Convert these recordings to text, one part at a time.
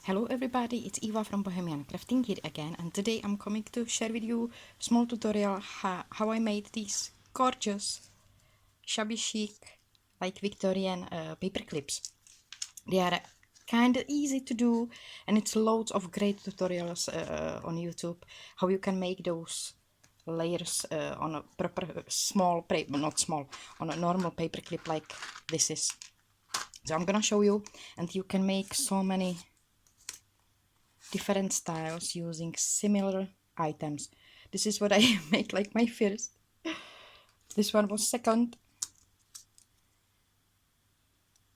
Hello everybody, it's Eva from Bohemian Crafting here again, and today I'm coming to share with you a small tutorial how I made these gorgeous shabby chic like Victorian paper clips. They are kind of easy to do, and it's loads of great tutorials on YouTube how you can make those layers on a proper small paper, not small, on a normal paper clip like this is. So I'm gonna show you, and you can make so many different styles using similar items. This is what I make like my first. This one was second.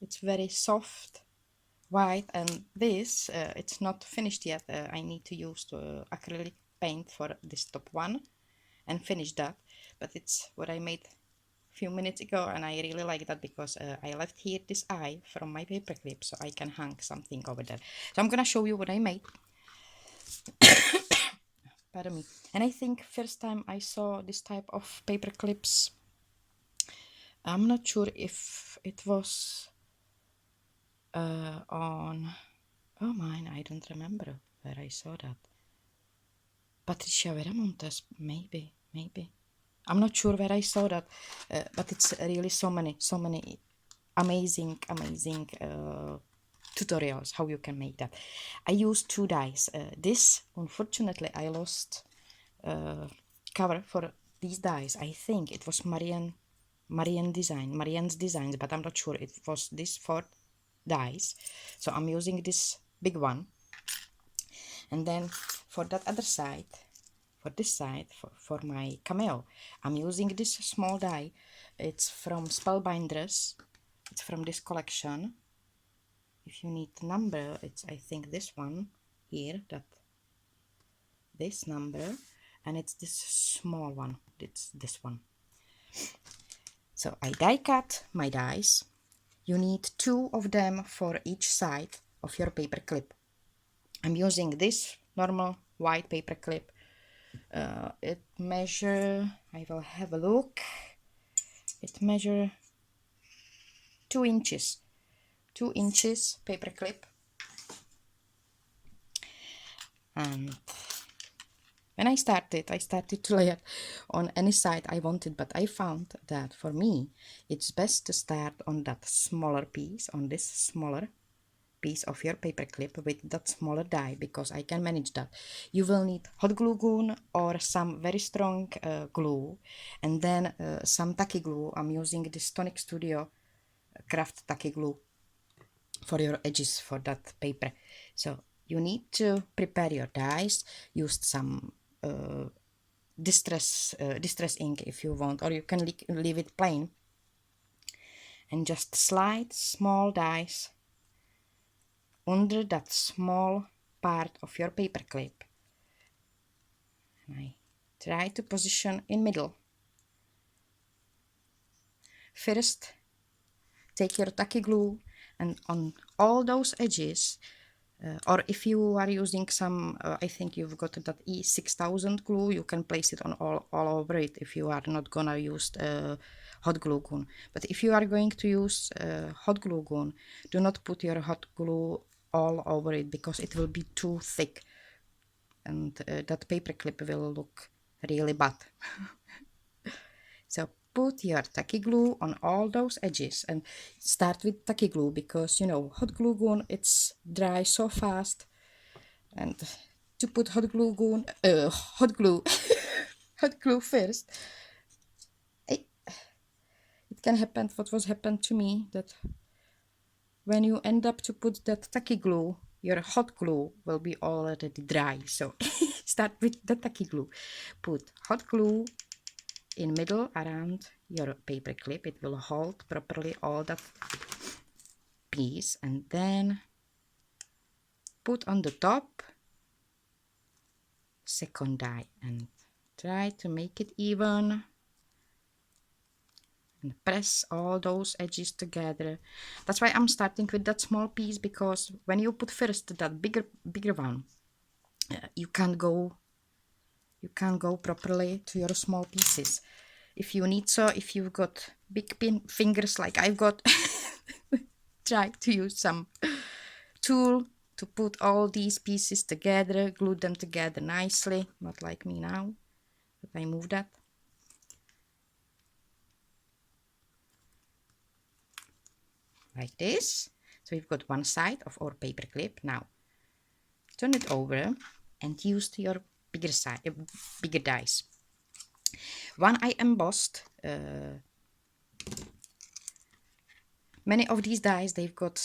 It's very soft white, and this it's not finished yet. I need to use the acrylic paint for this top one and finish that, but it's what I made a few minutes ago, and I really like that because I left here this eye from my paper clip so I can hang something over there. So I'm gonna show you what I made. Pardon me. And I think first time I saw this type of paper clips, I'm not sure if it was on, oh mine, I don't remember where I saw that. Patricia Veramontes, maybe. I'm not sure where I saw that, but it's really so many amazing tutorials how you can make that. I used two dies. This, unfortunately, I lost cover for these dies. I think it was Marianne's designs, but I'm not sure it was this four dies. So I'm using this big one, and then for that other side, for this side, for my cameo, I'm using this small die. It's from Spellbinders. It's from this collection. If you need number, it's I think this one here, that this number, and it's this small one. It's this one. So I die cut my dies. You need two of them for each side of your paper clip. I'm using this normal white paper clip. It measure, I will have a look. It measure 2 inches. 2 inches paper clip. And when I started to layer on any side I wanted, but I found that for me it's best to start on that smaller piece, on this smaller piece of your paper clip with that smaller die, because I can manage that. You will need hot glue gun or some very strong glue, and then some tacky glue. I'm using this Tonic Studio craft tacky glue for your edges for that paper. So you need to prepare your dies. Use some distress ink if you want, or you can leave it plain, and just slide small dies under that small part of your paper clip. And I try to position in middle. First, take your tacky glue, and on all those edges, or if you are using some, I think you've got that E6000 glue, you can place it on all over it if you are not gonna use hot glue gun. But if you are going to use hot glue gun, do not put your hot glue all over it, because it will be too thick, and that paper clip will look really bad. So put your tacky glue on all those edges, and start with tacky glue, because you know hot glue gun, it's dry so fast, and to put hot glue gun hot glue hot glue first, it can happen what was happened to me, that when you end up to put that tacky glue, your hot glue will be already dry. So start with the tacky glue, put hot glue in middle around your paper clip. It will hold properly all that piece, and then put on the top second die and try to make it even, and press all those edges together. That's why I'm starting with that small piece, because when you put first that bigger one, you can't go properly to your small pieces. If you need, so if you've got big fingers like I've got, try to use some tool to put all these pieces together, glue them together nicely, not like me now, but I move that. Like this. So we've got one side of our paper clip. Now turn it over and use your bigger side, bigger dies. One I embossed. Many of these dies, they've got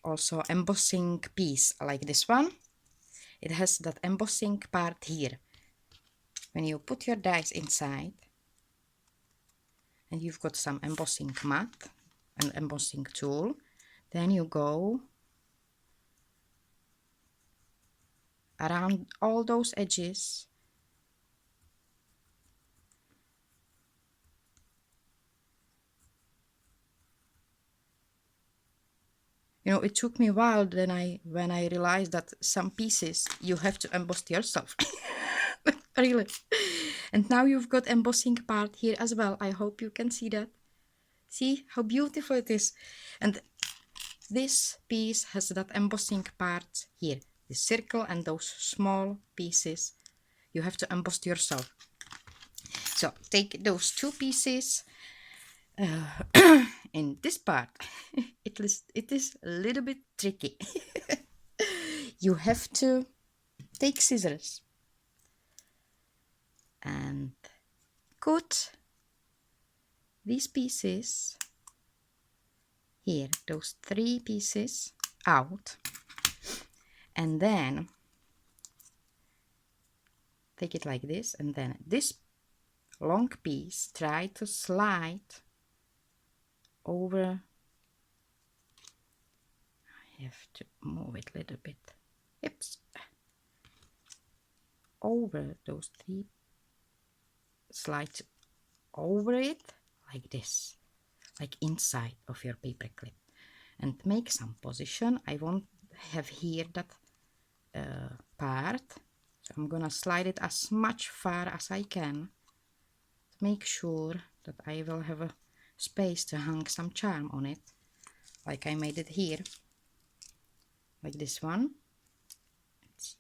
also embossing piece like this one. It has that embossing part here. When you put your dies inside, and you've got some embossing mat, an embossing tool, then you go around all those edges. You know, it took me a while when I realized that some pieces you have to emboss yourself. Really. And now you've got embossing part here as well. I hope you can see that. See how beautiful it is. And this piece has that embossing part here. The circle and those small pieces you have to emboss yourself. So take those two pieces. In this part, it is a little bit tricky. You have to take scissors and cut these pieces here, those three pieces out, and then take it like this, and then this long piece try to slide over. I have to move it a little bit. Oops. Over those three, slide over it like this, like inside of your paper clip, and make some position. I won't have here that part, so I'm gonna slide it as much far as I can to make sure that I will have a space to hang some charm on it, like I made it here, like this one. It's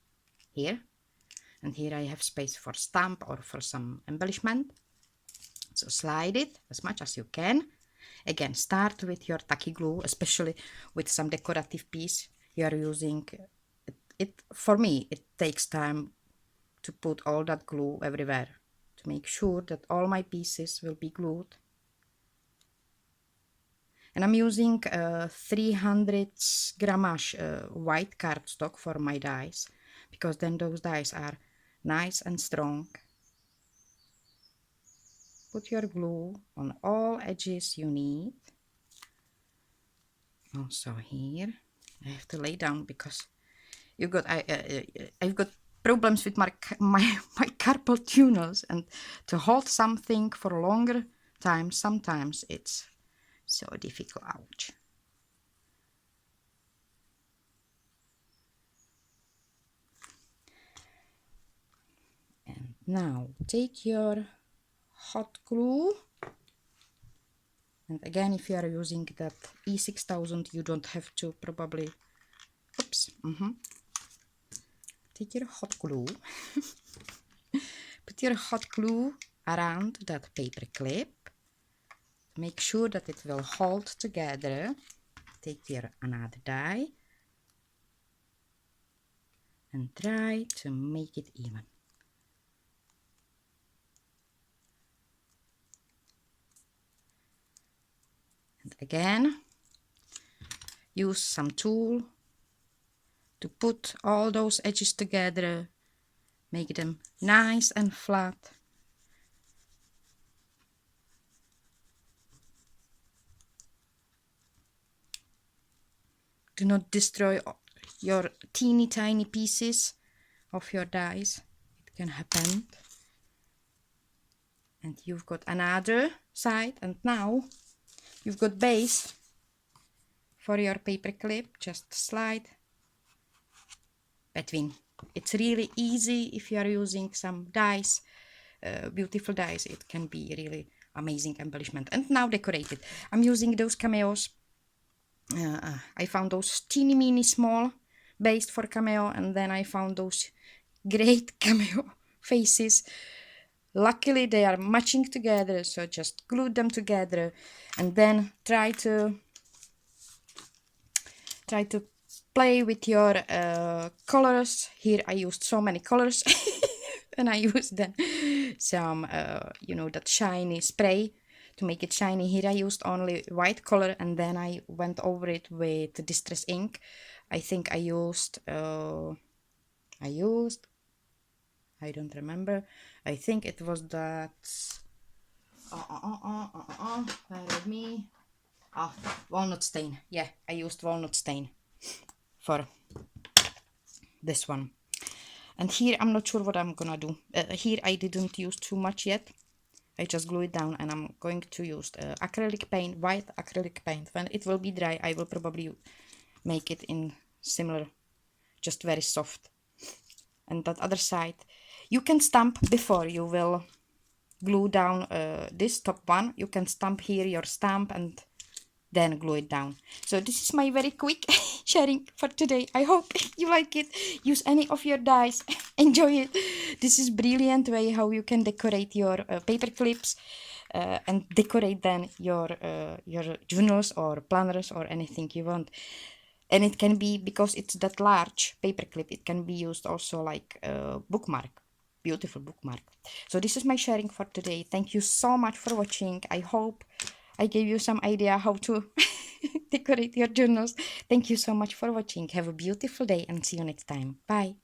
here, and here I have space for stamp or for some embellishment. So slide it as much as you can. Again, start with your tacky glue, especially with some decorative piece you are using. For me, it takes time to put all that glue everywhere to make sure that all my pieces will be glued. And I'm using 300 grammage white cardstock for my dies, because then those dies are nice and strong. Put your glue on all edges you need. Also here, I have to lay down because I've got problems with my carpal tunnels, and to hold something for a longer time, sometimes it's so difficult. Ouch. And now take your hot glue, and again, if you are using that E6000, you don't have to probably, oops, take your hot glue, put your hot glue around that paper clip, make sure that it will hold together. Take your another die and try to make it even. And again, use some tool to put all those edges together, make them nice and flat. Do not destroy your teeny tiny pieces of your dies. It can happen. And you've got another side, and now you've got base for your paper clip. Just slide between. It's really easy if you are using some dies, beautiful dies. It can be really amazing embellishment. And now decorate it. I'm using those cameos. I found those teeny mini small base for cameo, and then I found those great cameo faces. Luckily they are matching together, so just glued them together and then try to play with your colors. Here I used so many colors and I used then some you know, that shiny spray to make it shiny. Here I used only white color and then I went over it with distress ink. I think I don't remember. I think it was that where with me? Walnut stain. Yeah, I used walnut stain for this one. And here I'm not sure what I'm gonna do. Here I didn't use too much yet. I just glue it down and I'm going to use acrylic paint, white acrylic paint. When it will be dry, I will probably make it in similar, just very soft. And that other side, you can stamp before you will glue down this top one. You can stamp here your stamp and then glue it down. So this is my very quick sharing for today. I hope you like it. Use any of your dies. Enjoy it. This is brilliant way how you can decorate your paper clips and decorate then your journals or planners or anything you want. And it can be, because it's that large paper clip, it can be used also like a bookmark. Beautiful bookmark. So this is my sharing for today. Thank you so much for watching. I hope I gave you some idea how to decorate your journals. Thank you so much for watching. Have a beautiful day and see you next time. Bye.